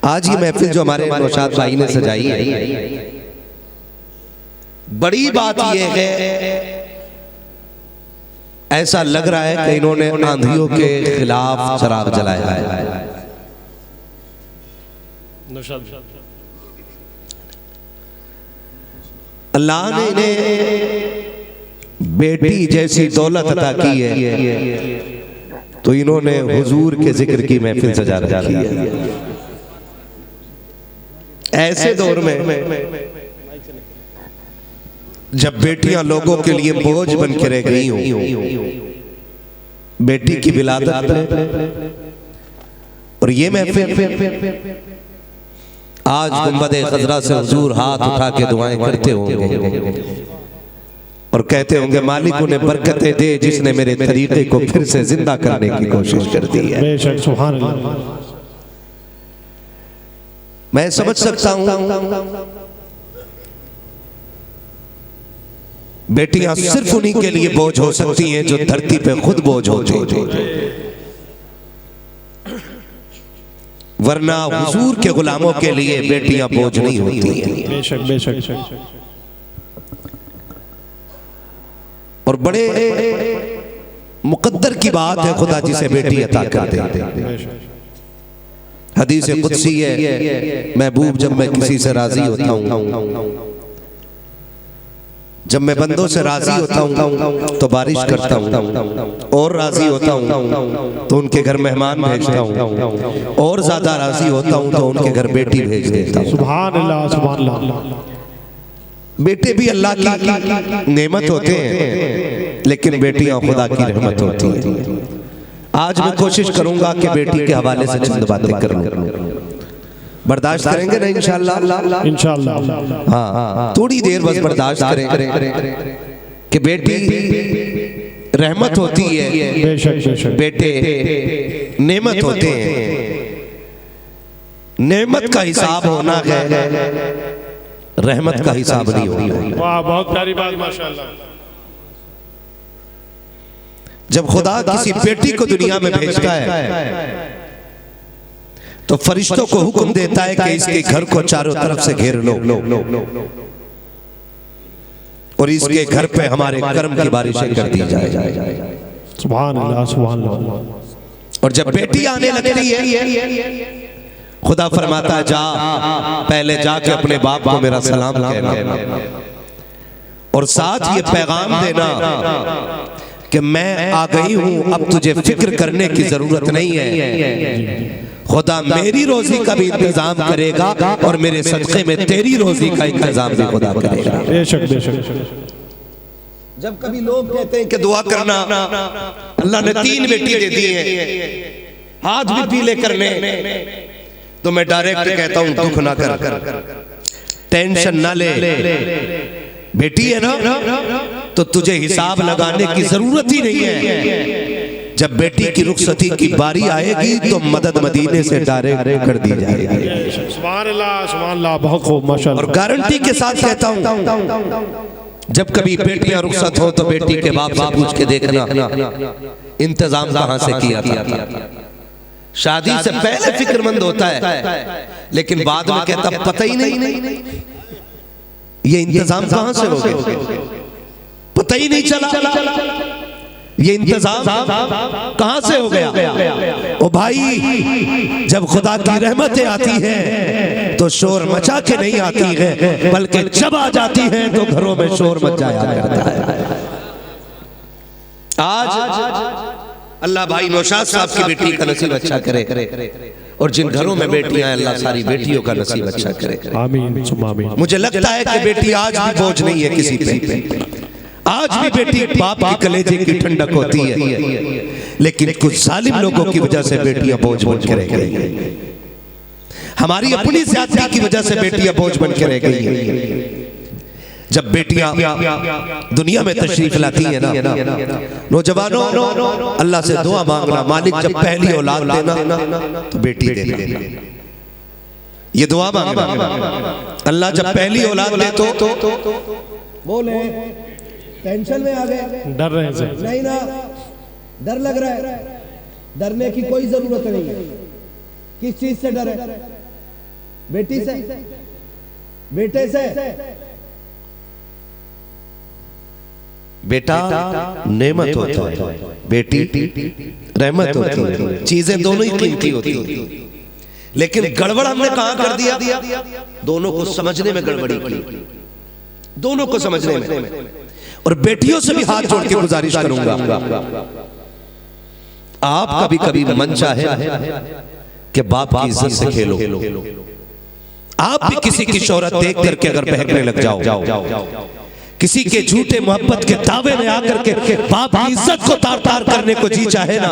आज ये महफिल जो हमारे नौशाद भाई ने सजाई है, बड़ी बात यह है, ऐसा लग रहा है कि इन्होंने आंधियों के खिलाफ चिराग जलाया है। अल्लाह ने इन्हें बेटी जैसी दौलत अता की है, तो इन्होंने हुजूर के जिक्र की महफिल सजा रखी है। ऐसे दौर में जब बेटियां लोगों के लिए बोझ बन के रह गई हों, बेटी की विलादत में, और ये महफिल आज गुंबद खजरा से हुजूर हाथ उठा के दुआएं करते होंगे और कहते होंगे मालिक उन्हें बरकतें दे जिसने मेरे तरीके को फिर से जिंदा करने की कोशिश कर दी है। बेशक सुभान अल्लाह। मैं समझ सकता हूं बेटियां सिर्फ उन्हीं के लिए बोझ हो सकती हैं जो धरती पे खुद बोझ होती हैं, वरना हुजूर के गुलामों के लिए बेटियां बोझ नहीं होती हैं। बेशक बेशक। और बड़े मुकद्दर की बात है खुदा जिसे बेटी अता कर दे। हदीस कुदसी है, महबूब जब मैं किसी से राजी होता हूँ, जब मैं बंदों से राजी होता हूँ तो बारिश करता हूँ, और राजी होता हूँ तो उनके घर मेहमान भेजता हूँ, और ज्यादा राजी होता हूँ तो उनके घर बेटी भेज देता हूँ। सुभान अल्लाह सुभान अल्लाह। बेटे भी अल्लाह की नेमत होते हैं, लेकिन बेटियां खुदा की रहमत होती हैं। आज मैं कोशिश करूंगा कि बेटी के हवाले से चंद बातें करूं। बर्दाश्त करेंगे ना इंशाअल्लाह? इंशाअल्लाह। हाँ, थोड़ी देर बस बर्दाश्त करें कि बेटी रहमत होती है, बेशक बेशक। बेटे नेमत होते हैं। नेमत का हिसाब होना है, रहमत का हिसाब नहीं होगा। वाह, बहुत प्यारी बात माशाअल्लाह। जब खुदा किसी बेटी को दुनिया में भेजता है तो फरिश्तों को हुक्म देता है कि इसके घर को चारों तरफ से घेर लो और इसके घर पे हमारे कर्म की बारिशें कर दी जाए। सुभान अल्लाह सुभान अल्लाह। और जब बेटी आने लगती है, खुदा फरमाता है जा, पहले जाके अपने बाप को मेरा सलाम कहना, और साथ ये पैगाम देना कि मैं आ गई हूं, अब तुझे फिक्र करने की जरूरत नहीं है। खुदा मेरी रोजी का भी इंतजाम करेगा और मेरे सदक़े में तेरी रोजी का इंतजाम भी खुदा करेगा। बेशक बेशक। जब कभी लोग कहते हैं कि दुआ करना, अल्लाह ने 3 बेटी दे दी है, हाथ भी पीले करने, तो मैं डायरेक्ट कहता हूं दुख ना कर, टेंशन ना ले, बेटी है ना तो तुझे हिसाब लगाने की जरूरत ही नहीं है। जब बेटी की रुखसती की बारी आएगी तो मदद मदीने से डायरेक्ट कर दी जाएगी। सुभान अल्लाह सुभान अल्लाह। बहुत खूब माशाअल्लाह। और गारंटी के साथ कहता हूं जब कभी बेटियां रुखसत हो तो बेटी के बाप से पूछ के देखना इंतजाम कहां से किया था। शादी से पहले फिक्रमंद होता है, लेकिन बाद में कहता पता ही नहीं ये इंतजाम कहां से हो गए, पता ही नहीं चला ये इंतजाम कहां से हो गया। ओ भाई, जब खुदा की रहमतें आती हैं तो शोर मचा के नहीं आती है, बल्कि जब आ जाती हैं तो घरों में शोर मचाया करता है। आज अल्लाह भाई नौशाद साहब की बेटी का नसीब अच्छा करे, और जिन घरों में बेटियां अल्लाह सारी बेटियों का नसीब अच्छा करे। आमीन सुम्मा आमीन। मुझे लगता है कि बेटी आज भी बोझ नहीं है किसी पे, आज भी बेटी बाप की कलेजे की ठंडक होती है, लेकिन कुछ जालिम लोगों की वजह से बेटियां बोझ बन के रह गई। हमारी अपनी ज्यादती की वजह से बेटियां बोझ बन के रह गई। जब बेटियां दुनिया में तशरीफ लाती है ना, नौजवानों अल्लाह से दुआ मांगना, मालिक जब पहली औलाद देना तो बेटी देना, ये दुआ मांगना। अल्लाह जब पहली औलाद दे तो बोले टेंशन में आ गए, डर रहे हैं नहीं ना, डर लग रहा है, डरने की कोई जरूरत नहीं है। किस चीज से डरे? बेटी से, बेटे से। बेटा नेमत होता है, बेटी रहमत होती है। चीजें दोनों ही कीमती होती है, लेकिन गड़बड़ हमने कहां कर दिया? दोनों को समझने में गड़बड़ी की, दोनों को समझने में। और बेटियों से भी हाथ जोड़ के गुजारिश करूंगा, आप कभी कभी मन चाहे कि बाप की इज्जत से खेलो। आप भी किसी की शोहरत देख करके अगर बहकने लग जाओ, किसी के झूठे मोहब्बत के दावे में आकर के बाप की इज्जत को तार तार करने को जी चाहे ना,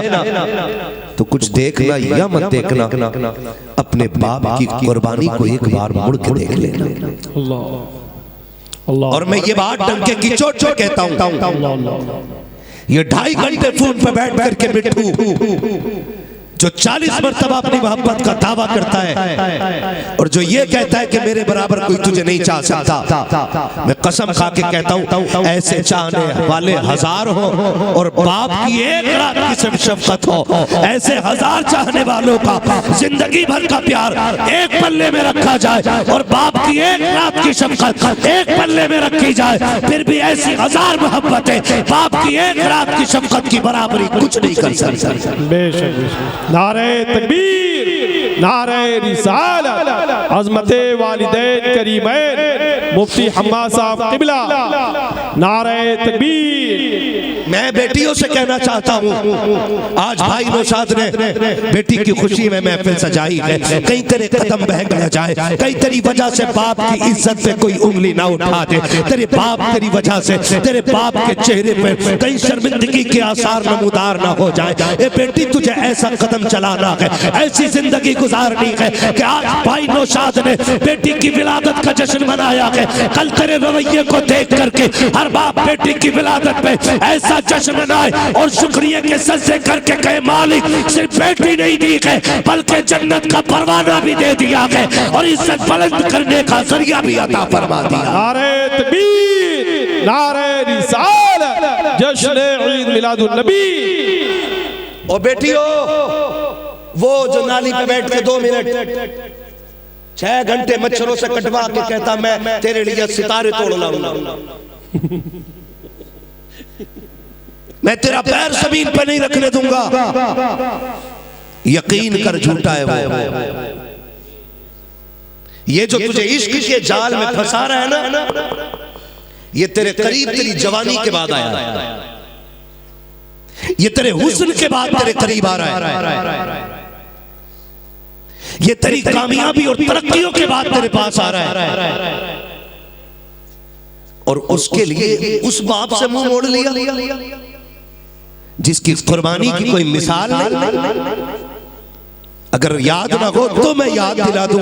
तो कुछ देखना या मत देखना, अपने बाप की कुर्बानी को एक बार मुड़ के देख लेना। अल्लाह। और मैं ये बात डंके की चोट से कहता हूं, ये 2.5 घंटे फोन पे बैठ करके मिट्टू जो 40 मरतबा अपनी मोहब्बत का दावा करता है और जो ये कहता है कि मेरे बराबर कोई तुझे नहीं चाह सकता, मैं कसम खा के कहता हूं ऐसे चाहने वाले हजार हो और बाप की एक रात की सिर्फ शफकत हो, ऐसे हजार चाहने वालों का जिंदगी भर का प्यार एक पल्ले में रखा जाए और बाप की एक रात की शफकत एक पल्ले में रखी जाए, फिर भी ऐसी हजार मोहब्बतें बाप की एक रात की शफकत की बराबरी कुछ नहीं कर सकती। बेशक। नारे तकबीर, नारे रिसालत, अज़मते वालिदैन करीमैन मुफ्ती हम्माद साहब क़िबला, नारे तकबीर। मैं बेटियों से कहना चाहता हूँ, आज भाई नौशाद ने बेटी की खुशी में महफिल सजाई है, कहीं तेरे कदम बहक न जाए, कहीं तेरी वजह से बाप की इज्जत पे कोई उंगली ना उठा दे, तेरे बाप तेरी वजह से तेरे बाप के चेहरे पे कहीं शर्मिंदगी के आसार नमूदार ना हो जाए। ए बेटी तुझे ऐसा कदम चलाना है, ऐसी जिंदगी गुजारनी है कि आज भाई नौशाद ने बेटी की विलादत का जश्न मनाया है, कल तेरे रवैये को देख करके हर बाप बेटी की विलादत पे ऐसा जश्न मनाए और शुक्रिया के सजदे करके कहे मालिक सिर्फ बेटी नहीं दी है बल्कि जन्नत का परवाना भी दे दिया है और इज्जत बुलंद करने का जरिया भी अता फरमा दिया। नारे तकबीर, नारे रिसालत, जश्न ईद मिलादुन नबी। और बेटियों, वो जो नाली पे बैठ के 2 मिनट 6 घंटे मच्छरों से कटवा के कहता मैं तेरे लिए सितारे तोड़ लाऊंगा, मैं तेरा पैर जमीन पे नहीं रखने दूंगा, यकीन कर झूठा है वो। ये जो तुझे इश्क के जाल में फंसा रहा है ना, ये तेरे करीब तेरी जवानी के बाद आया, ये तेरे हुस्न के बाद तेरे करीब आ रहा है, ये तेरी कामयाबी और तरक्कियों के बाद तेरे पास आ रहा है। और उसके लिए उस बाप से मुंह मोड़ लिया जिसकी कुर्बानी की कोई मिसाल नहीं। अगर याद ना हो तो मैं याद दिला दूं,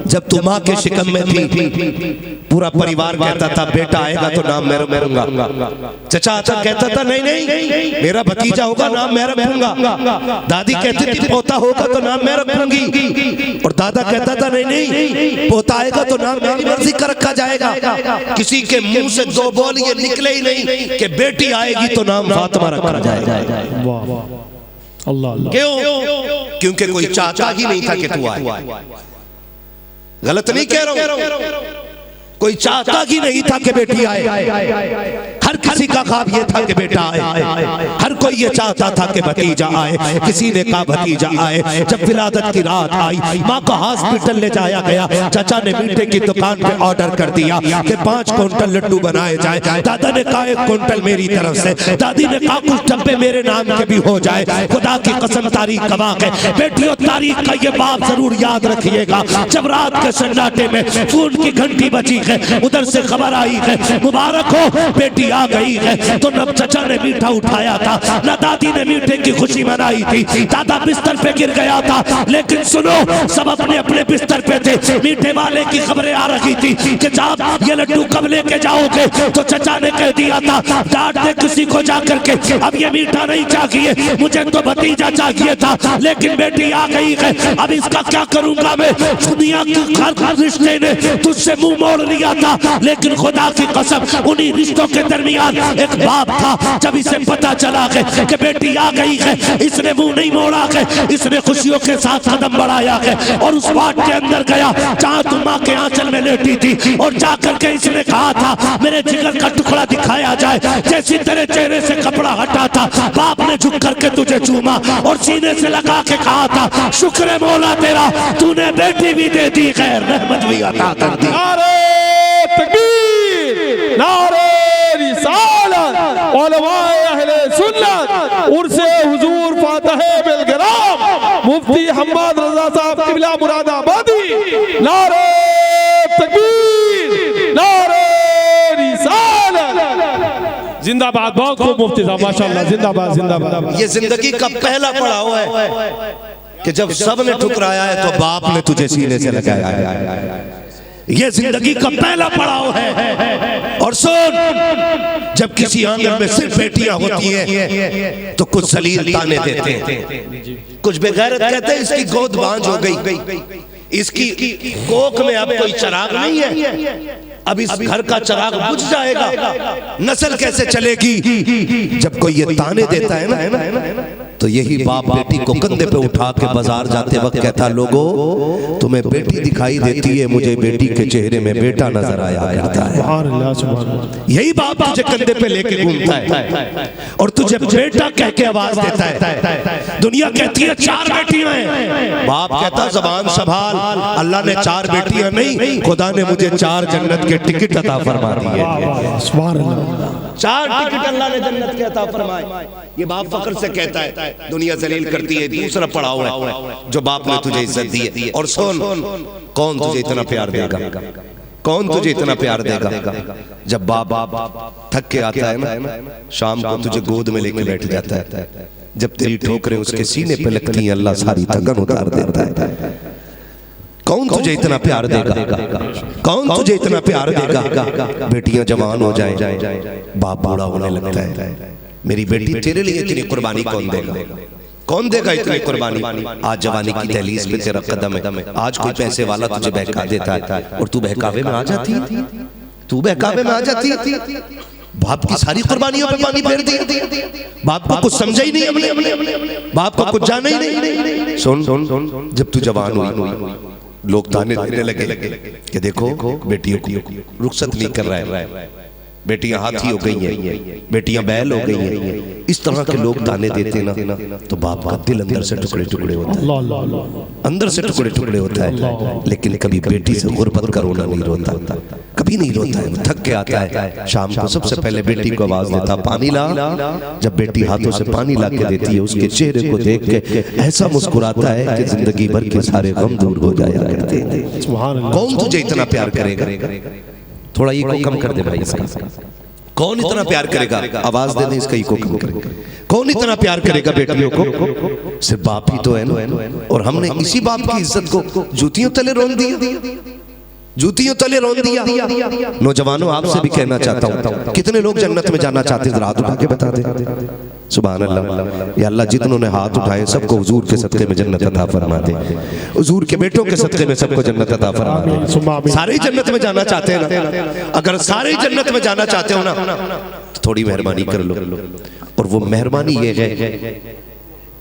जब तू माँ के शिकम में थी पूरा परिवार कहता था बेटा आएगा तो नाम मैं रखूंगा, चचा कहता था नहीं नहीं मेरा भतीजा होगा नाम मैं रखूंगा, दादी कहती थी पोता होगा तो नाम मैं रखूंगी, और दादा कहता था नहीं नहीं पोता आएगा तो नाम मेरी मर्जी का रखा जाएगा। किसी के मुंह से 2 बोल ये निकले ही नहीं कि बेटी आएगी तो नाम फातिमा रखा जाएगा। अल्लाह। क्यों? क्योंकि कोई चाहता ही नहीं था कि तू आए। गलत नहीं कह रहा हूं, कोई चाहता ही नहीं था कि बेटी आए। हर किसी का ख्वाब ये था कि बेटा आए, हर कोई ये चाहता था कि भतीजा आए। किसी ने कहा भतीजा आए। जब विलादत की रात आई, माँ को हॉस्पिटल ले जाया गया। चाचा ने मीठे की दुकान पे ऑर्डर कर दिया कि 5 क्विंटल लड्डू बनाए जाए। दादा ने कहा 1 क्विंटल मेरी तरफ से। दादी ने कहा कुछ डब्बे मेरे नाम के भी हो जाए। खुदा की कसम तारीख गवाह है बेटियों, तारीख का ये बाप जरूर याद रखिएगा। जब रात के सन्नाटे में फोन की घंटी बजी है, उधर से खबर आई है मुबारक हो बेटी आ गई है, तो न चचा ने मीठा उठाया था न दादी ने मीठे की खुशी मनाई थी। दादा बिस्तर पे गिर गया था, लेकिन सुनो सब अपने अपने बिस्तर पे थे। मीठे वाले की खबरें आ रही थी कि साहब ये लड्डू कब लेके जाओगे, तो चचा ने कह दिया था डांट दे किसी को जाकर के, अब ये मीठा नहीं चाहिए मुझे तो भतीजा चाहिए था, लेकिन बेटी आ गई है अब इसका क्या करूंगा मैं। दुनिया के हर रिश्ते ने तुझसे मुंह मोड़ लिया था, लेकिन खुदा की कसम उन्हीं रिश्तों के दरमियान एक बाप था। जब इसे पता चला कि बेटी आ गई है, इसने मुंह नहीं मोड़ा है, इसने खुशियों के साथ कदम बढ़ाया है और उस वार्ड के अंदर गया जहां तुम मां के आंचल में लेटी थी, और जाकर के इसने कहा था मेरे जिगर का टुकड़ा दिखाया जाए। जैसी तेरे चेहरे से कपड़ा हटा था, बाप ने झुक करके तुझे चूमा और सीने से लगा के कहा था शुक्र है मौला तेरा, तूने बेटी भी दे दी, खैर रहमत भी अता कर दी। नारे तकबीर, नारे रिसालत, उलमाए अहले सुन्नत, उर्से हुजूर फातह बिलगराम मुफ्ती हम्माद रजा साहब किबला मुरादाबादी। नारे तकबीर, नारे रिसालत, जिंदाबाद। बहुत खूब मुफ्ती साहब, माशाअल्लाह, जिंदाबाद जिंदाबाद। ये जिंदगी का पहला पड़ाव है कि जब सब ने ठुकराया है तो बाप ने तुझे सीने से लगाया है। ये जिंदगी का पहला पड़ाव है। और सुन, जब किसी आंगन में सिर्फ बेटियां होती हैं तो कुछ सलील ताने देते हैं, कुछ बेगैरत कहते हैं इसकी गोद बांझ हो गई, इसकी कोख में अब कोई चिराग नहीं है, अब इस घर का चिराग बुझ जाएगा, नस्ल कैसे चलेगी। जब कोई ये ताने देता है ना, तो यही बाप बेटी को कंधे पे उठा के बाजार जाते वक्त कहता लोगों तुम्हें बेटी दिखाई देती है, मुझे बेटी के चेहरे में बेटा नजर आया करता है। यही बाप तुझे कंधे पे लेके घूमता है और तुझे बेटा कह के आवाज देता है। दुनिया कहती है 4 बेटियां हैं, बाप कहता ज़बान संभाल, अल्लाह ने 4 बेटियां नहीं, खुदा ने मुझे 4 जन्नत के टिकट अता फरमा दिए। 4 टिकट अल्लाह ने जन्नत के अता फरमाए। ये बाप फख्र से कहता है, दुनिया जलील करती है। दूसरा पड़ाव है जो बाप ने तुझे इज्जत दी है। और सुन, कौन तुझे इतना प्यार देगा, कौन तुझे इतना प्यार देगा जब बाप थक के आता है ना, शाम को तुझे गोद में लेके बैठ जाता है, जब तेरी ठोकरें उसके सीने पे लगती हैं अल्लाह सारी थकन उतार देता है। कौन तुझे इतना प्यार देगा, कौन तुझे इतना प्यार देगा। बेटियां जवान हो जाएं, बाप बूढ़ा होने लगता है, मेरी बेटी तेरे लिए इतनी कुर्बानी कौन देगा, कौन देगा इतनी कुर्बानी। आज जवानी की दहलीज पे तेरा कदम है, आज कोई पैसे वाला तुझे बहका देता है और तू बहकावे में आ जाती, तू बहकावे में आ जाती। बाप की सारी कुर्बानियों पे पानी फेर दी, बाप को कुछ समझा ही नहीं हमने, बाप को कुछ जाना ही नहीं। सुन, जब तू जवान हुई लोग ताने देने लगे कि देखो बेटियों को रुखसत नहीं कर रहा है, बेटियां हाथी हो गई हैं, बेटियां बैल हो गई हैं। इस तरह के लोग ताने देते ना, तो बाप का दिल अंदर से टुकड़े टुकड़े होता है, अंदर से टुकड़े टुकड़े होता है। लेकिन कभी बेटी से गुर्बत का रोना नहीं रोता, कभी नहीं रोता है। थक के आता है, शाम को सबसे पहले बेटी को आवाज देता पानी ला। जब बेटी हाथों से पानी ला के देती है, उसके चेहरे को देख के ऐसा मुस्कुराता है कि जिंदगी भर के सारे गम दूर हो जाया करते हैं। कौन तुझे इतना प्यार करेगा, थोड़ा ये को कम कर दे भाई इसका, कौन इतना प्यार करेगा, आवाज दे दे इसका को कम करेगा। कौन इतना प्यार करेगा बेटियों को, सिर्फ बाप ही तो है ना। और हमने इसी बाप की इज्जत को जूतियों तले रोन दिया, जूतियों तले रोन दिया। नौजवानों आपसे भी कहना चाहता हूँ, कितने लोग जन्नत में जाना चाहते हैं, हाथ उठा के बता दे। सुभान अल्लाह। या अल्लाह जितनों ने हाथ उठाए सबको हुजूर के सदके में जन्नत अता फरमा दे, हुजूर के बेटों के सदके में सबको जन्नत अता फरमा दे। सारे जन्नत में जाना चाहते हैं ना, अगर सारे जन्नत में जाना चाहते हो ना तो थोड़ी मेहरबानी कर लो। और वो मेहरबानी ये है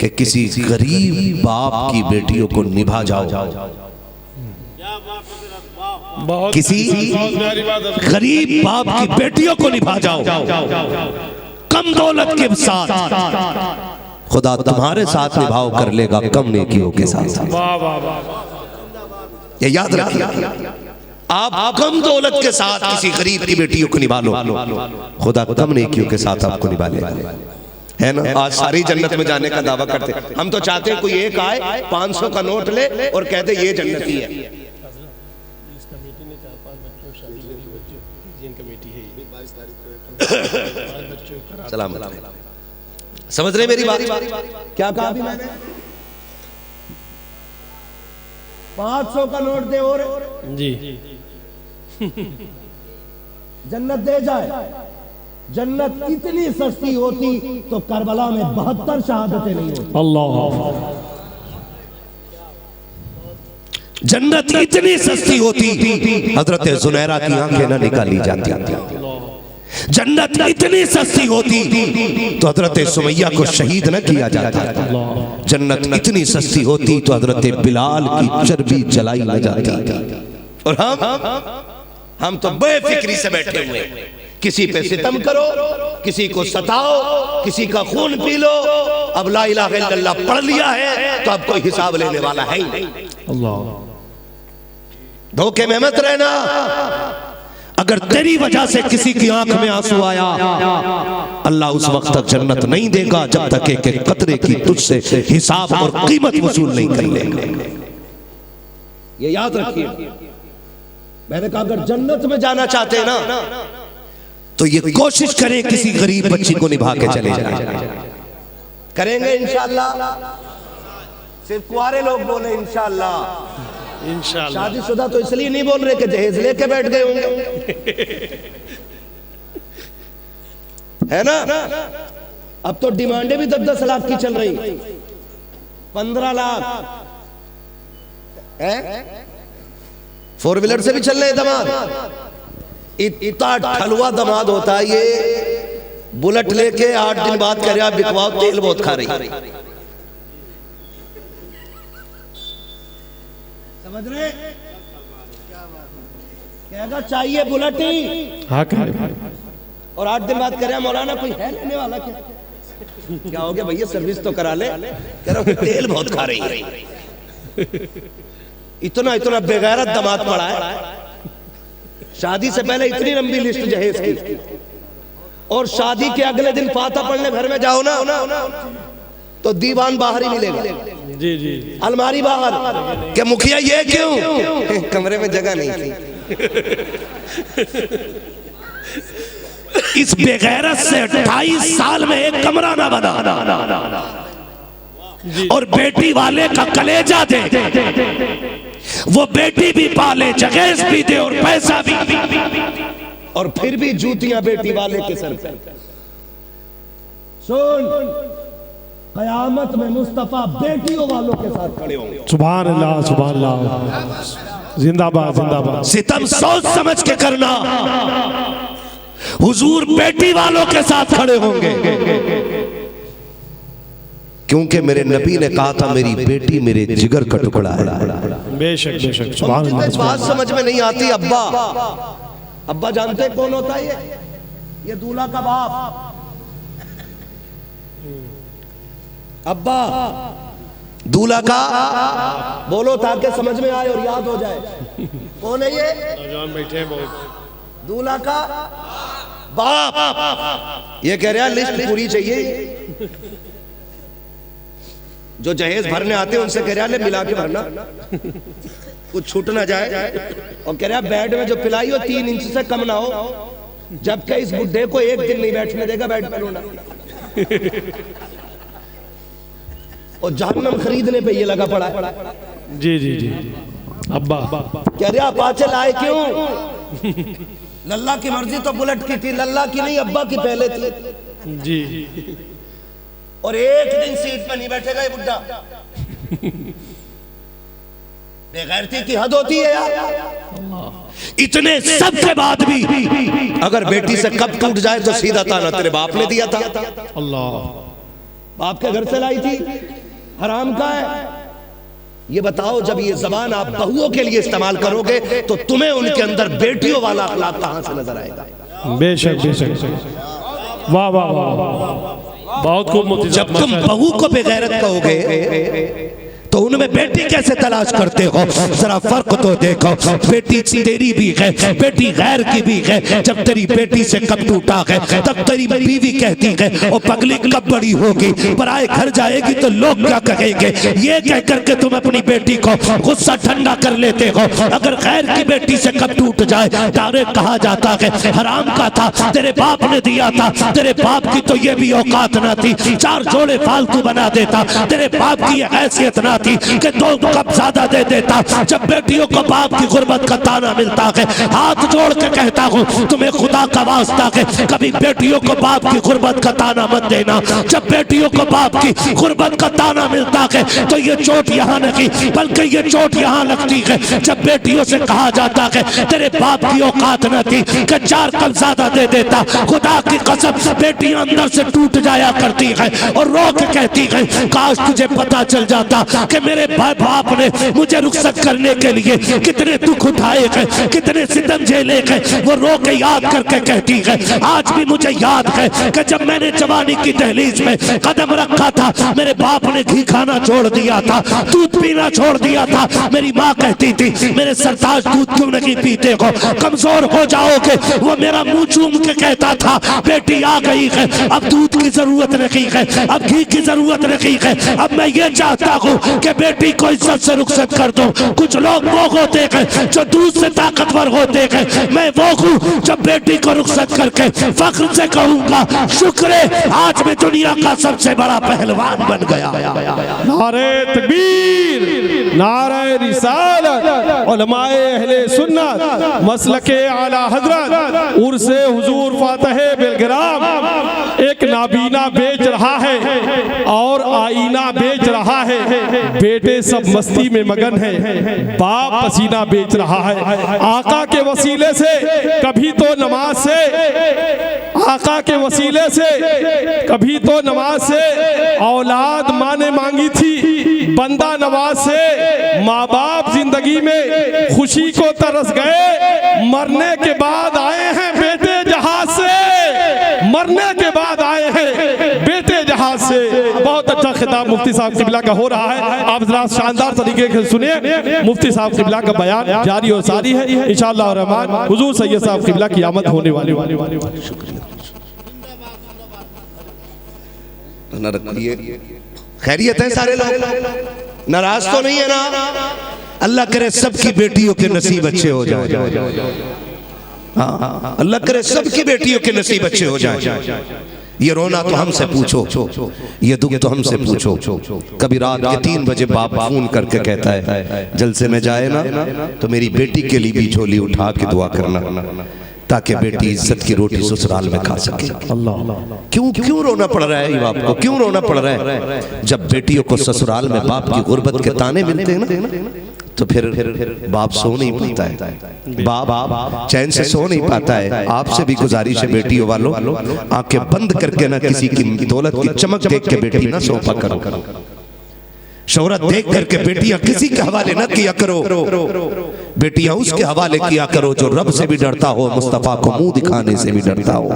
कि किसी गरीब बाप की बेटियों को निभा जाओ, किसी गरीब बाप की बेटियों को निभा जाओ। कम दौलत के साथ खुदा तुम्हारे साथ निभाव कर लेगा, कम नेकियों के साथ। ये याद रखिए, आप कम दौलत के साथ किसी गरीब की बेटियों को निभा लो, खुदा कम नेकियों के साथ आपको निभा लेगा, है ना। आज सारी जन्नत में जाने का दावा करते, हम तो चाहते हैं कोई एक आए 500 का नोट ले और कहते ये जन्नती है। सलाम, समझ रहे मेरी बात, क्या कहा अभी मैंने? 500 का नोट दे और जी जन्नत दे जाए। जन्नत इतनी सस्ती होती तो करबला में 72 शहादतें नहीं होती। अल्लाह जन्नत इतनी सस्ती होती हजरत जुनैरा की आंखें ना निकाली जाती। जन्नत इतनी सस्ती होती तो हजरत सुमैया को शहीद न किया जाता। जन्नत इतनी सस्ती होती तो हजरत बिलाल की चर्बी जलाई न जाती। और हम तो बेफिक्री से बैठे हुए, किसी पे सितम करो, किसी को सताओ, किसी का खून पी लो। अब ला इलाहा इल्लल्लाह पढ़ लिया है तो अब कोई हिसाब लेने वाला है ही नहीं। अल्लाह, धोखे में मत रहना। अगर तेरी वजह से किसी की आंख में आंसू आया, अल्लाह उस वक्त तक जन्नत नहीं देगा जब तक एक कतरे की तुझसे हिसाब और कीमत वसूल नहीं कर लेगा। ये याद रखिए। मैंने कहा अगर जन्नत में जाना चाहते हैं ना तो ये कोशिश करें किसी गरीब बच्ची को निभा के चले जाए। करेंगे इंशाअल्लाह। सिर्फ कुआरे लोग बोले इंशाअल्लाह। इंशाअल्लाह। शादीशुदा तो इसलिए नहीं बोल रहे कि दहेज लेके बैठ गए होंगे, है ना। अब तो डिमांडें भी 10-10 लाख की चल रही, 15 लाख है। 4 व्हीलर से भी चल रहे दामाद। इतना ठलुआ दामाद होता है ये, बुलेट लेके 8 दिन बाद कह रहा बिकवाओ, तेल बहुत खा रही। समझ रहे? कहेगा चाहिए बुलेट ही, हाँ और 8 दिन बाद कह रहा मौलाना कोई है लेने वाला क्या? क्या हो गया भैया, सर्विस तो करा ले। कह रहा तेल बहुत खा रही है। इतना बेगैरत दामाद पड़ा है। शादी से पहले इतनी लंबी लिस्ट जहेज की, और शादी के अगले दिन फाता पढ़ने घर में जाओ ना तो दीवान बाहर ही मिलेगा। जी जी, अलमारी बाहर। क्या मुखिया ये क्यों? कमरे में जगह नहीं थी। इस बेगैरत से 28 साल में एक कमरा ना बना, और बेटी वाले का कलेजा दे, वो बेटी भी पाले, जगह भी दे और पैसा भी, और फिर भी जूतियां बेटी वाले के सर पे। सुन, कयामत में मुस्तफा बेटियों वालों के साथ खड़े होंगे। सुभान अल्लाह, सुभान अल्लाह, जिंदाबाद जिंदाबाद। सितम सोच समझ के करना, हुजूर बेटी वालों के साथ खड़े होंगे, क्योंकि मेरे नबी ने कहा था मेरी बेटी मेरे जिगर का टुकड़ा है। बेशक बेशक, सुभान अल्लाह। बात समझ में नहीं आती। अब्बा जानते कौन होता है? ये दूल्हा का बाप, अब्बा। दूल्हा का बोलो ताकि समझ में आए और याद हो जाए। कौन है ये? बैठे दूल्हा का बाप। ये कह रहा लिस्ट पूरी चाहिए। जो जहेज भरने आते हैं उनसे कह रहा ले मिला के भरना, कुछ छूट ना जाए। और कह रहा बेड में जो पिलाई हो 3 इंच से कम ना हो, जबकि इस बुढ़े को 1 दिन नहीं बैठने देगा बेड पे रोना। और जहन्नम खरीदने पे ये लगा पड़ा है। जी जी जी। अब्बा कह रहा अपाचे लाए क्यों? लल्ला की मर्जी तो बुलेट की थी, लल्ला की नहीं, अब्बा की पहले थी। जी। और 1 दिन सीट पे नहीं बैठेगा ये बुड्ढा। बेगैरती की हद होती है यार। इतने सब के बाद भी अगर बेटी से कब टूट जाए तो सीधा ताना तेरे बाप ने दिया था। अल्लाह, बाप के घर से लाई थी, हराम का है। ये बताओ जब ये जबान आप बहुओं के लिए इस्तेमाल करोगे तो तुम्हें उनके अंदर बेटियों वाला अखलाक कहां से नजर आएगा? बेशक बेशक। वाह वाह वाह, बहुत खूब। जब तुम बहू को बेगैरत कहोगे तो उनमें बेटी कैसे तलाश करते हो? जरा फर्क तो देखो। बेटी तेरी भी है, बेटी गैर की भी है। जब तेरी बेटी से कब टूटा है तब तेरी बीवी कहती है ओ पगली कब बड़ी होगी, पराए घर जाएगी तो लोग क्या कहेंगे। ये कह करके तुम अपनी बेटी को गुस्सा ठंडा कर लेते हो। अगर गैर की बेटी से कब टूट जाए डायरेक्ट कहा जाता है हराम का था, तेरे बाप ने दिया था, तेरे बाप की तो ये भी औकात ना थी, 4 जोड़े फालतू बना देता, तेरे बाप की हैसियत ना थी कि 2 कप ज्यादा दे देता। जब बेटियों को बाप की गुर्बत का ताना मिलता है, हाथ जोड़ के कहता हूँ तुम्हें खुदा का वास्ता है, कभी बेटियों को बाप की गुर्बत का ताना मत देना। जब बेटियों को बाप की गुर्बत का ताना मिलता है तो ये चोट यहाँ नहीं बल्कि ये चोट यहाँ लगती है जब बेटियों से कहा जाता है तेरे बाप की औकात न थी कि 4 कप ज्यादा दे देता। खुदा की कसम बेटियां अंदर से टूट जाया करती है और रो के कहती है काश तुझे पता चल जाता कि मेरे बाप ने मुझे रुखसत करने के लिए कितने दुख उठाए हैं, कितने सितम झेले हैं। वो रो के याद करके कहती है आज भी मुझे याद है कि जब मैंने जवानी की दहलीज में कदम रखा था मेरे बाप ने घी खाना छोड़ दिया था, दूध पीना छोड़ दिया था। मेरी माँ कहती थी मेरे सरताज दूध क्यों नहीं पीते हो, कमजोर हो जाओगे। वो मेरा मुंह चूम के कहता था बेटी आ गई है, अब दूध की जरूरत नहीं है, अब घी की जरूरत नहीं है। अब मैं ये चाहता हूँ कि बेटी को इज्जत से रुखसत कर दो। कुछ लोग वो होते हैं जो दूध से ताकतवर होते हैं, मैं वो हूँ जब बेटी को रुखसत करके फख्र से कहूंगा शुक्र है आज मैं दुनिया का सबसे बड़ा पहलवान बन गया। नारे तकबीर, नारे रिसालत, उलमाए अहले सुन्नत, मसलके आला हजरत, उर्से हुजूर फातह बिलग्राम। एक नाबीना बेच रहा है और आईना बेच रहा है, बेटे सब मस्ती में मगन है, बाप पसीना बेच रहा है। आका के वसीले से कभी तो नमाज से, आका के वसीले से कभी तो नमाज से औलाद माँ ने मांगी थी, बंदा नवाज से माँ बाप जिंदगी में खुशी को तरस गए, मरने के बाद आए हैं बेटे जहाज से, मरने के बाद आए हैं बेटे जहाज से। बहुत अच्छा खिताब मुफ्ती साहब किबला का हो रहा है, आप जरा शानदार तरीके से सुनिए। मुफ्ती साहब किबला का बयान जारी और सारी है इंशाअल्लाह रहमान। हुजूर सैयद साहब किबला की आमद होने वाली। खैरियत है, सारे लोग नाराज तो नहीं है ना? अल्लाह करे सबकी बेटियों के नसीब अच्छे हो जाए। हाँ, अल्लाह करे सबकी बेटियों के नसीब अच्छे हो जाए। ये रोना तो हमसे पूछो, ये दुख तो हमसे पूछो। कभी रात के 3 बजे बाप फोन करके कहता है जलसे में जाए ना तो मेरी बेटी के लिए भी झोली उठा के दुआ करना ताकि बेटी इज्जत की रोटी ससुराल में खा सके। क्यों रोना पड़ रहा है बाप को, क्यों रोना पड़ रहा है? जब बेटियों को ससुराल में बाप की गुर्बत के ताने मिलते हैं ना तो फिर बाप सो नहीं पाता है, बाप चैन से सो नहीं पाता है। आपसे भी गुजारिश है बेटियों वालों, आंखें बंद करके ना किसी की दौलत की चमक देख के बेटी ना सौंपा करो, शोहरत देख करके बेटियां किसी के हवाले न किया करो, बेटियां उसके हवाले किया करो जो रब से भी डरता हो, मुस्तफा को मुंह दिखाने से भी डरता हो।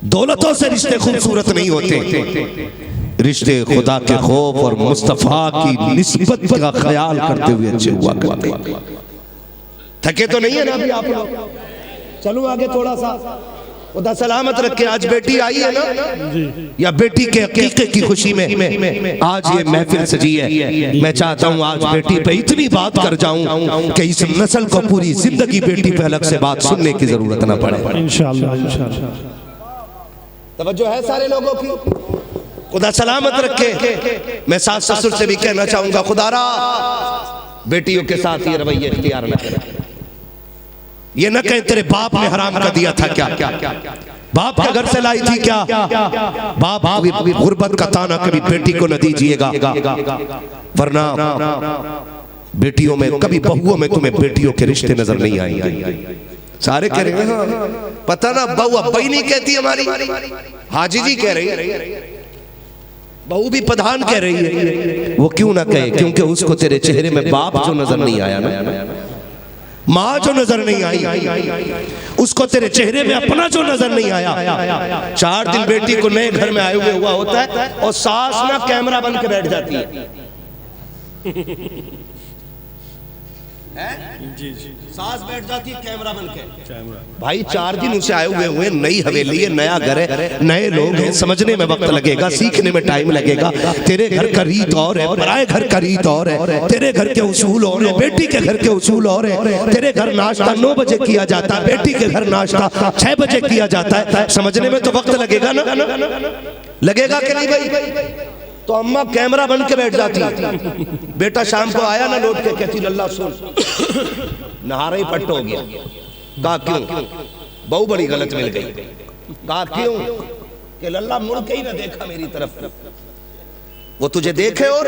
दौलतों से रिश्ते खूबसूरत नहीं होते, रिश्ते खुदा के खौफ और मुस्तफा की निस्बत का ख्याल करते हुए अच्छे हुआ करते। थके तो नहीं है ना अभी आप लोग? चलूं आगे थोड़ा सा, खुदा सलामत रखे। आज बेटी आई है ना, या बेटी के अकीके की खुशी में आज ये महफिल सजी है। मैं चाहता हूँ आज बेटी पे इतनी बात कर जाऊं कि इस नस्ल को पूरी जिंदगी बेटी पे अलग से बात सुनने की जरूरत ना पड़े। इंशाअल्लाह इंशाअल्लाह। तवज्जो है सारे लोगों की। खुदा सलामत रखे। मैं सास ससुर से भी कहना चाहूंगा खुदारा बेटियों के साथ ये रवैया इख्तियार न करें। ये न कहें तेरे बाप ने हराम कर दिया था क्या, बाप के घर से लाई थी क्या। बाप गुर्बत का ताना कभी बेटी को न दीजिएगा, वरना बेटियों में कभी बहुओं में तुम्हें बेटियों के रिश्ते नजर नहीं आएंगे। सारे कह रहे हैं पता ना बहू अब्बा ही नहीं कहती हमारी, हाजी जी कह रही है, बहू भी प्रधान कह रही है। वो क्यों ना कहे, क्योंकि उसको तेरे चेहरे में बाप जो नजर नहीं आया ना, माँ जो नजर नहीं आई, उसको तेरे चेहरे में अपना जो नजर नहीं आया। 4 दिन बेटी को नए घर में आए हुए हुआ होता है और सास ना कैमरा बन के बैठ जाती है। जी जी, सास बैठ जाती है कैमरा बन के। भाई 4 दिन उसे आए हुए नई हवेली है, नया घर है, नए लोग हैं, समझने में वक्त लगेगा, सीखने में टाइम लगेगा। तेरे घर का रीत और है, पराए घर का रीत और है, तेरे घर के उसूल और है, बेटी के घर के उसूल और है। तेरे घर नाश्ता 9 बजे किया जाता है, बेटी के घर नाश्ता 6 बजे किया जाता है। समझने में तो वक्त लगेगा ना, लगेगा कि नहीं भाई? तो अम्मा कैमरा बन के बैठ जाती है। बेटा शाम को आया ना लौट के, कहती लल्ला सुन नहारा ही पट्ट हो गया। कहा क्यों? बहू बड़ी गलत मिल गई। कहा क्यों? कि लल्ला मुड़ के ही ना देखा मेरी तरफ, वो तुझे देखे और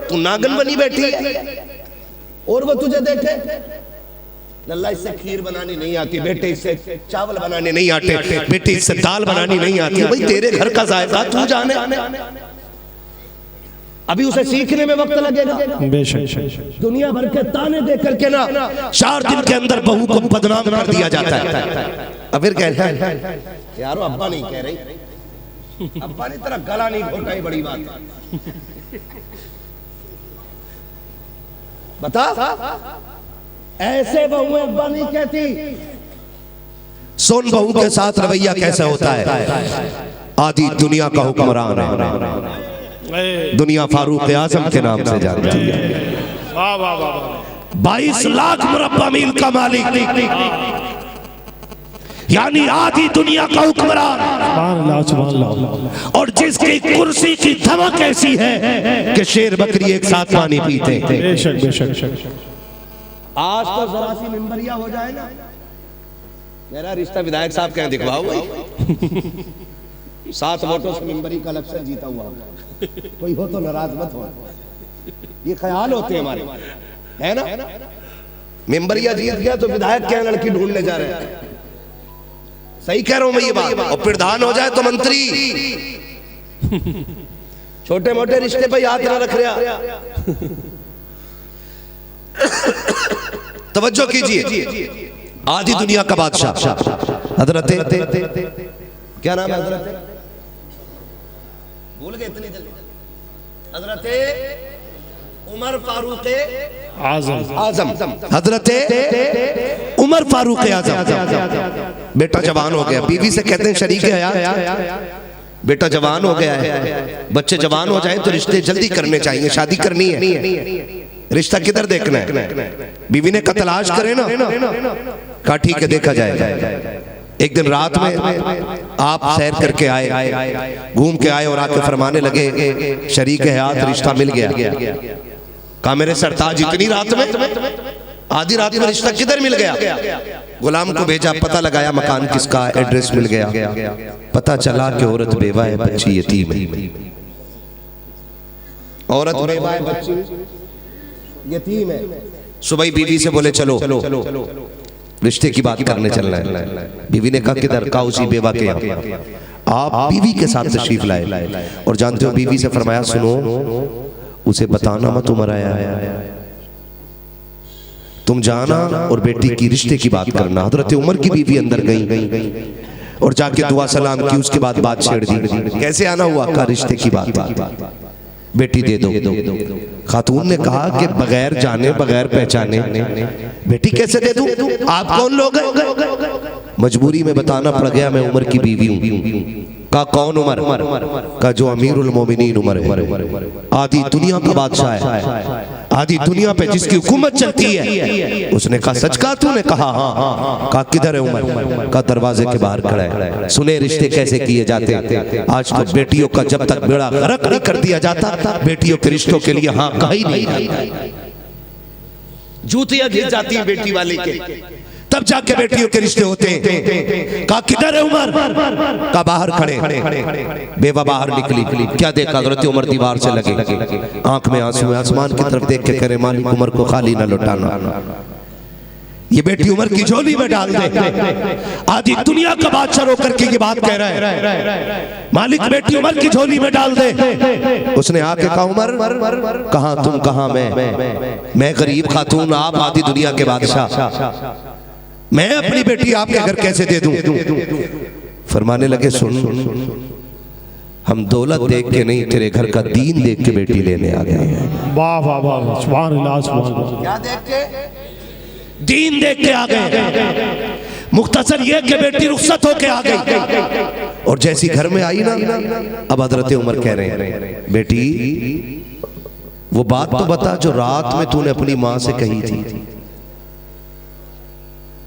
तू नागन बनी बैठी है, और वो तुझे देखे। लल्ला इससे खीर बनानी नहीं आती बेटे, इससे चावल बनाने नहीं आते बेटे, इससे दाल बनानी नहीं आती। भाई तेरे घर का जायका तू जाने, अभी उसे सीखने में वक्त लगेगा। बेशक दुनिया भर के ताने दे करके ना 4 दिन के अंदर बहू को बदनाम कर दिया जाता है। अब फिर कह रहा है यारो अब्बा नहीं कह रही, अब्बा ने तेरा गला नहीं घोटा, ही बड़ी बात है। बता ऐसे बहू अब्बा नहीं कहती। सोन बहू के साथ रवैया कैसा होता है? आधी दुनिया का हुक्मरान है, दुनिया फारूक आजम के नाम से जानती है। 22 लाख मुरब्बा मील का मालिक, यानी आधी दुनिया का हुक्मरान, और जिसकी कुर्सी की धमक ऐसी है कि शेर बकरी एक साथ पानी पीते हैं। आज तो जरा सी मिंबरिया हो जाए ना, मेरा रिश्ता विधायक साहब कहें दिखवाओ भाई। 7 वोटों से मिंबरी का इलेक्शन जीता हुआ, कोई हो तो नाराज मत हो। ये ख्याल होते हैं हमारे, है ना। मिंबरिया जीत गया तो विधायक क्या लड़की ढूंढने जा रहे हैं। सही कह रहा हूं मैं ये बात। और प्रधान हो जाए तो मंत्री, छोटे मोटे रिश्ते पे याद ना रख रहा। तवज्जो कीजिए, आधी दुनिया का बादशाह हजरत, क्या नाम है हजरत? भूल गए इतनी जल्दी। हजरत उमर फारूक आजम, हजरत उमर फारूक आजम। बेटा जवान हो गया, बीवी से कहते हैं शरीक है यार, बेटा जवान हो गया है, बच्चे जवान हो जाए तो रिश्ते जल्दी करने चाहिए, शादी करनी है। रिश्ता किधर देखना है? बीवी ने कहा तलाश करे ना, कहा ठीक है देखा जाएगा। एक दिन रात में आप सैर करके आए, घूम के आए और आके फरमाने लगे शरीक हयात रिश्ता मिल गया। कहा मेरे सरताज इतनी रात में, आधी रात में रिश्ता किधर मिल गया? गुलाम को भेजा, पता लगाया मकान किसका, एड्रेस मिल गया। पता चला कि औरत बेवा है, बच्ची यतीम है। औरत बेवा है, बच्ची यतीम है। सुबह बीवी से बोले चलो रिश्ते की बात करने चलना है। बीवी ने कहा किधर? कहा उसी बेवा के यहाँ। आप बीवी के साथ तशरीफ लाए और जानते हो बीवी से फरमाया सुनो उसे बताना मत उमर आया है, तुम जाना और बेटी की रिश्ते की बात करना। हजरत उमर की बीवी अंदर गई और जाके दुआ सलाम की, उसके बाद बात छेड़ दी। कैसे आना हुआ? का रिश्ते की बात, बेटी दे दो। खातून ने कहा कि बगैर जाने बगैर पहचाने बेटी कैसे दे दूं? आप कौन लोग हैं? मजबूरी में बताना पड़ गया मैं उमर की बीवी हूं। का कौन उमर? का जो अमीरुल मोमिनीन उमर है, आधी दुनिया का बादशाह है, आधी दुनिया पे जिसकी हुकूमत चलती है। उसने कहा सच कहा तूने? कहा हाँ। कहा किधर है उमर? का दरवाजे के बाहर खड़ा है। सुने रिश्ते कैसे किए जाते हैं। आज तो बेटियों का जब तक बेड़ा गर्क नहीं कर दिया जाता, बेटियों के रिश्तों के लिए हाँ कहा ही नहीं। जूतियां घिस जाती है बेटी वाले के, तब जाके बेटियों के रिश्ते होते हैं। कहा किधर है उमर? का बाहर खड़े। बेवा बाहर निकली, क्या देखा? हजरत उमर दीवार से लगे, आंख में आंसू, आसमान की तरफ देख के कह रहे मालिक उमर को खाली ना लौटाना, ये बेटी उमर की झोली में डाल दे। आधी दुनिया का बादशाह होकर के ये बात कह रहा है, मालिक बेटी उमर की झोली में डाल दे। उसने आके कहा उमर कहां तुम, कहां मैं गरीब खातून, आप आधी दुनिया के बादशाह, मैं अपनी बेटी आपके घर कैसे दे दूं? फरमाने लगे सुन, हम दौलत देख के नहीं तेरे घर का दीन देख के बेटी लेने आ गए हैं। वाह वाह वाह, सुभान अल्लाह सुभान अल्लाह। क्या देख के? दीन देख के आ गए। मुख्तसर ये कि बेटी रुखसत होके आ गई और जैसी घर में आई ना, अब हजरत उमर कह रहे हैं बेटी वो बात तो बता जो रात में तूने अपनी माँ से कही थी,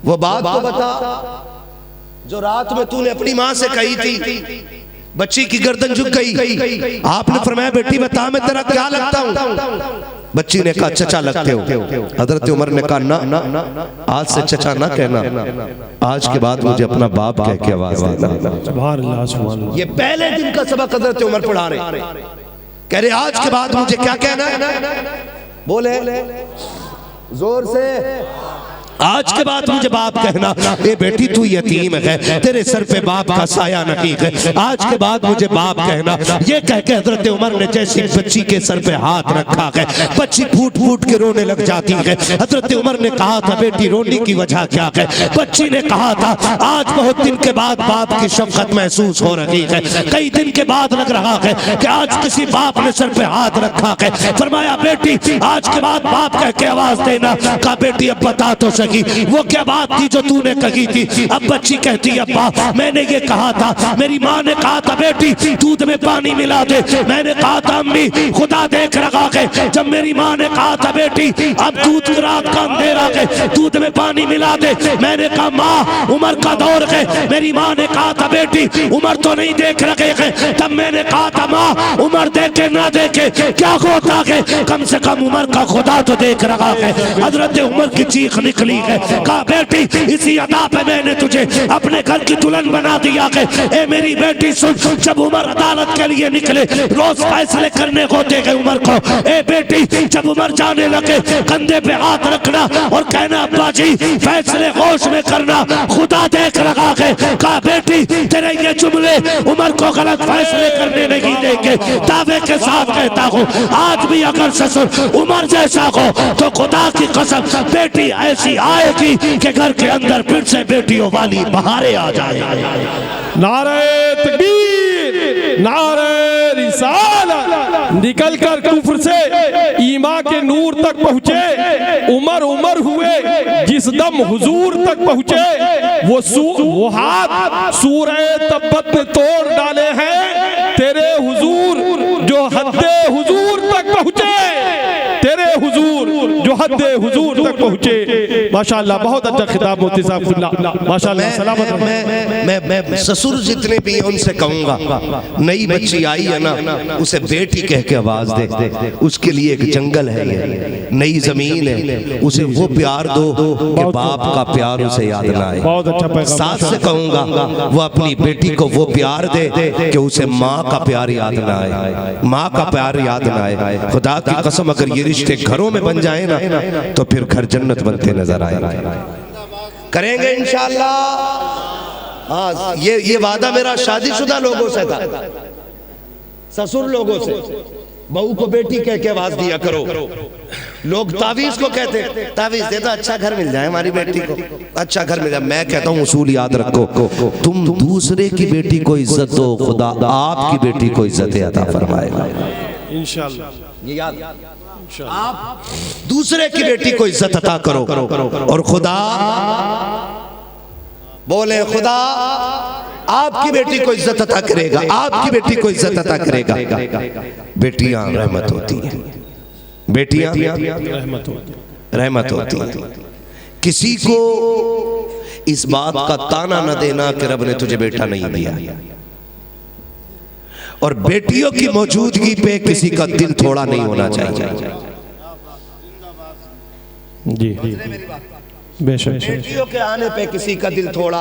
वो बात तो बता जो रात में तूने अपनी माँ से कही थी। बच्ची की गर्दन झुक गई। आपने फरमाया बेटी बता मैं तेरा क्या लगता हूँ? बच्ची ने कहा चचा लगते हो। हजरत उमर ने कहा ना, आज से चचा ना कहना, आज के बाद मुझे अपना बाप कह के आवाज देना। सुभान अल्लाह, सुभान अल्लाह। ये पहले दिन का सबक हजरत उमर पढ़ा रहे, कह रहे आज के बाद मुझे क्या कहना है? बोले जोर से, आज के बाद मुझे बाप कहना। ए बेटी तू यतीम है, तेरे सर पे बाप का साया नहीं है, आज के बाद मुझे बाप कहना। ये कह के हजरत उमर ने जैसी बच्ची के सर पे हाथ रखा है, बच्ची फूट फूट के रोने लग जाती है। हजरत उमर ने कहा था बेटी रोने की वजह क्या है? बच्ची ने कहा था आज बहुत दिन के बाद बाप की शफकत महसूस हो रही है, कई दिन के बाद लग रहा है कि आज किसी बाप ने सर पे हाथ रखा है। फरमाया बेटी आज के बाद बाप कह के आवाज देना। कहा बेटी अब बता तो वो क्या बात थी जो तूने कही थी? अब बच्ची कहती है अब्बा मैंने ये कहा था, मेरी माँ ने कहा था बेटी दूध में पानी मिला दे। मैंने कहा था अम्मी खुदा देख रहा है। जब मेरी माँ ने कहा था बेटी अब दूध रात का अंधेरा है, दूध में पानी मिला दे। मैंने कहा माँ उमर का दौर है। मेरी माँ ने कहा था बेटी उमर तो नहीं देख रहे हैं। तब मैंने कहा था माँ उमर देखे ना देखे क्या होता है, कम से कम उमर का खुदा तो देख रहा है। हजरत उमर की चीख निकली है। कहा बेटी इसी अदा पे मैंने तुझे अपने घर की दुल्हन बना दिया है। ए मेरी बेटी सुन, जब उमर अदालत के लिए निकले रोज फैसले करने होते गए उमर को। ए बेटी जब उमर जाने लगे कंधे पे हाथ रखना और कहना अब्बा जी फैसले होश में करना, खुदा देख रहा है। कहा बेटी तेरे ये जुमले उमर को गलत फैसले करने नहीं देंगे। दावे के साथ कहता हूँ आज भी अगर ससुर उमर जैसा हो तो खुदा की कसम बेटी ऐसी आएगी कि घर के अंदर फिर से बेटियों वाली बहारें आ जाए। नारे तकबीर, नारे रिसालत, निकल कर कुफ्र से ईमा के नूर तक पहुँचे। उमर उमर हुए जिस दम हुजूर तक पहुँचे। वो हाथ सूरह तब्बत ने तोड़ डाले हैं तेरे हुजूर जो हद्दे हुजूर तक पहुँचे। तेरे हुजूर जो हद्दे हुजूर तक पहुँचे। माशाअल्लाह बहुत अच्छा खिताब मोती साहब, माशाअल्लाह सलामत। मैं ससुर जितने भी उनसे कहूंगा नई बच्ची आई है ना उसे बेटी कह के आवाज दे। उसके लिए एक जंगल है, ये नई जमीन है, उसे वो प्यार दो कि बाप का प्यार उसे याद ना आए। बहुत अच्छा। सास से कहूंगा वो अपनी बेटी को वो प्यार दे कि उसे माँ का प्यार याद ना आए, माँ का प्यार याद ना आए। खुदा की कसम अगर ये रिश्ते घरों में बन जाए ना तो फिर घर जन्नत बनते नजर आएंगे। करेंगे इंशाअल्लाह। हाँ ये वादा मेरा शादीशुदा लोगों से था, ससुर लोगों से। बहू को बेटी कह के आवाज दिया करो। लोग तावीज को कहते तावीज दे दो अच्छा घर मिल जाए हमारी बेटी को, अच्छा घर मिल जाए। मैं कहता हूँ उसूल याद रखो, तुम दूसरे की बेटी को इज्जत दो, खुदा आपकी बेटी को इज्जत अता फरमाएगा इंशाअल्लाह। ये याद, आप दूसरे की बेटी को इज्जत अता करो और खुदा बोले खुदा आपकी बेटी को इज्जत अता करेगा, आपकी बेटी को इज्जत अता करेगा। बेटियां रहमत होती हैं, बेटियां रहमत होती हैं। किसी को इस बात का ताना न देना कि रब ने तुझे बेटा नहीं दिया। और बेटियों की मौजूदगी पे किसी का दिल थोड़ा नहीं होना चाहिए। जी बेशक। बेटियों के आने पे किसी का दिल थोड़ा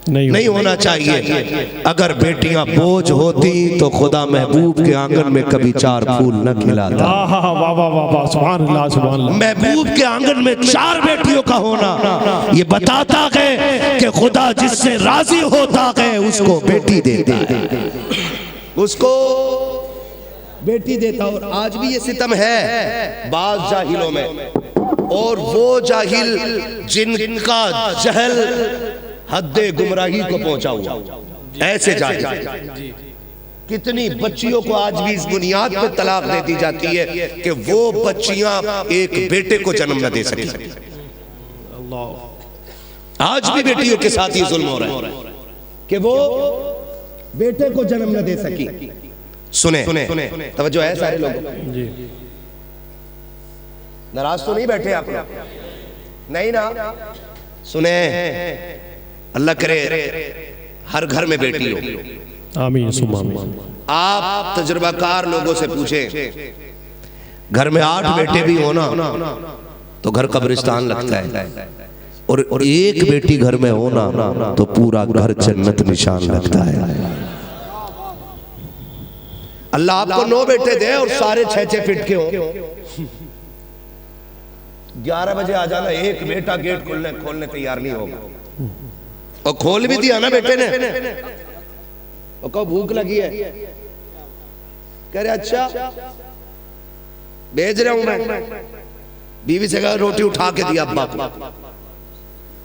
नहीं होना चाहिए। अगर बेटियां बोझ होती तो खुदा महबूब के आंगन में कभी चार फूल न खिलाता। महबूब के आंगन में चार बेटियों का होना ये बताता है कि खुदा जिससे राजी होता है उसको बेटी देता है, उसको बेटी देता। और आज भी ये सितम है बाज जाहिलों में, और वो जाहिल जिनका जहल हद्दे गुमराही को पहुंचा हुआ, ऐसे जाहिल। कितनी बच्चियों को आज भी इस बुनियाद पर तलाक दे दी जाती है कि वो बच्चियां एक बेटे को जन्म न दे सकी। आज भी बेटियों के साथ ये जुल्म हो रहा है कि वो बेटे को जन्म न दे सकी। सुने तवज्जो है सारे लोग, नाराज तो नहीं बैठे आप लोग? नहीं ना? सुने, अल्लाह करे हर घर में बेटी हो, आमीन सुम्मा आमीन। आप तजुर्बाकार लोगों से पूछें, घर में 8 बेटे भी हो ना तो घर कब्रिस्तान लगता है, और एक बेटी घर में हो ना तो पूरा घर जन्नत निशान लगता है। अल्लाह आपको 9 बेटे दे और सारे 6-6 फीट के हो, 11 बजे आ जाना, एक बेटा गेट खोलने तैयार नहीं होगा, और खोल भी दिया ना बेटे ने, और कहो भूख लगी है, कह रहे अच्छा भेज रहा हूं मैं, बीवी से कहा रोटी उठा के दिया अब्बा को।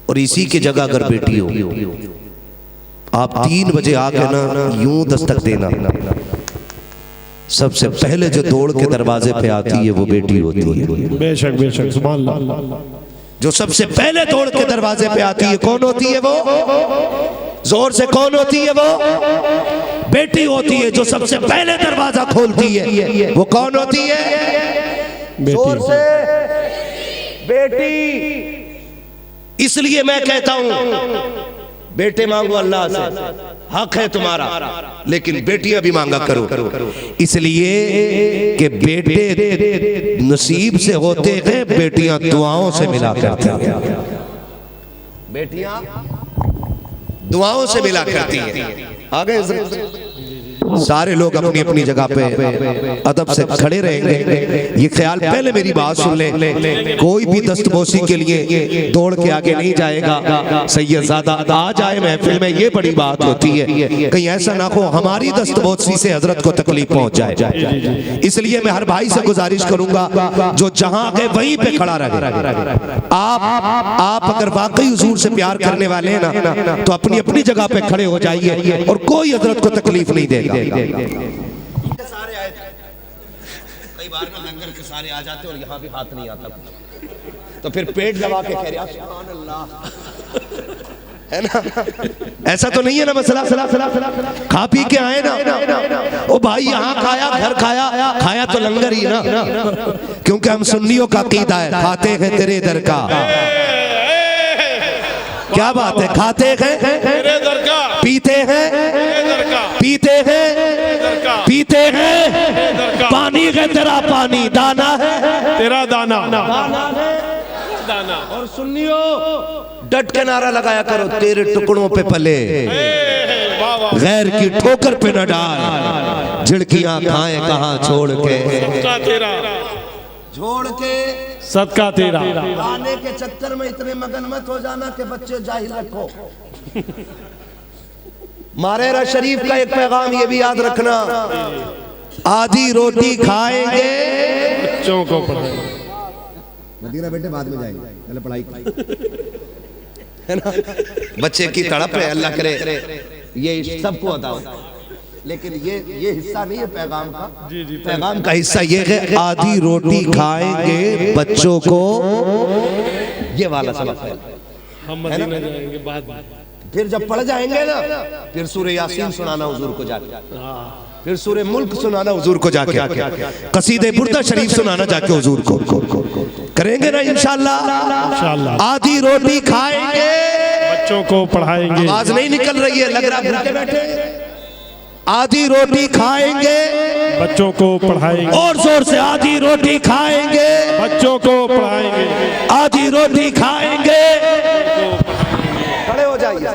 और इसी की जगह अगर बेटी हो, आप 3 बजे आके ना यूं दस्तक देना, सबसे पहले जो दौड़ के दरवाजे पे आती है वो बेटी होती है। बेशक बेशक सुभान अल्लाह। जो सबसे पहले दौड़ के दरवाजे पे आती है कौन होती है वो? जोर से कौन होती है वो? बेटी होती है। जो सबसे पहले दरवाजा खोलती है वो कौन होती है? जोर से बेटी। इसलिए मैं कहता हूं बेटे मांगो अल्लाह से, हक है तुम्हारा, लेकिन बेटियां भी मांगा करो, इसलिए कि बेटे नसीब से होते हैं, बेटियां दुआओं से मिला करती हैं, बेटियां दुआओं से मिला करती हैं। आगे सारे लोग अपनी अपनी जगह पे अदब से खड़े रहेंगे। ये ख्याल पहले मेरी बात सुन ले, कोई भी दस्तबोसी के लिए दौड़ के आगे नहीं जाएगा। सैयदजादा आ जाए महफिल में, ये बड़ी बात होती है, कहीं ऐसा ना हो हमारी दस्तबोसी से हजरत को तकलीफ पहुंच जाए। इसलिए मैं हर भाई से गुजारिश करूंगा जो जहां गए वहीं पे खड़ा रहे। आप अगर वाकई हुजूर से प्यार करने वाले हैं ना तो अपनी अपनी जगह पे खड़े हो जाइए और कोई हजरत को तकलीफ नहीं देगा। सारे आए थे, कई बार में लंगर के सारे आ जाते और यहाँ भी हाथ नहीं आता, तो फिर पेट दबा के कह रहे सुभान अल्लाह, है ना? ऐसा तो नहीं है ना मसला? खा पी के आए ना, ओ भाई यहाँ खाया, घर खाया, खाया तो लंगर ही ना, क्योंकि हम सुन्नियों का अकीदा है खाते हैं तेरे दर का। क्या बात है? खाते हैं तेरे दर का, पीते हैं पीते हैं पीते हैं, पानी है तेरा पानी, दाना है तेरा दाना, दाना। और सुन्नियों डट के नारा लगाया करो, तेरे टुकड़ों पे पले, गैर की ठोकर पे न डाल, झिड़कियां खाए कहां छोड़ के, छोड़ के सदका तेरा। खाने के चक्कर में इतने मगन मत हो जाना कि बच्चे जाहिल रखो। मारेरा शरीफ का एक पैगाम ये भी याद रखना, आधी रोटी खाएंगे बच्चों को पढ़ाएंगे, मदीना बेटे बाद में जाएंगे, पहले पढ़ाई है ना? बच्चे की तड़प है, अल्लाह करे ये सबको अता हो, लेकिन ये हिस्सा नहीं है पैगाम का। पैगाम का हिस्सा ये है आधी रोटी खाएंगे बच्चों को, ये वाला सबक है। हम मदीना जाएंगे बाद में, फिर जब पढ़ जाएंगे ना फिर सूरह यासीन सुनाना हुजूर को जाके, फिर सूरह मुल्क सुनाना हुजूर को जाके, कसीदे बुर्दा शरीफ सुनाना जाके हुजूर को करेंगे ना इंशाअल्लाह। आधी रोटी खाएंगे बच्चों को पढ़ाएंगे। आवाज नहीं निकल रही है, लग रहा भूखे बैठे। आधी रोटी खाएंगे बच्चों को पढ़ाएंगे, और जोर से आधी रोटी खाएंगे बच्चों को पढ़ाएंगे, आधी रोटी खाएंगे। खड़े हो जाइए।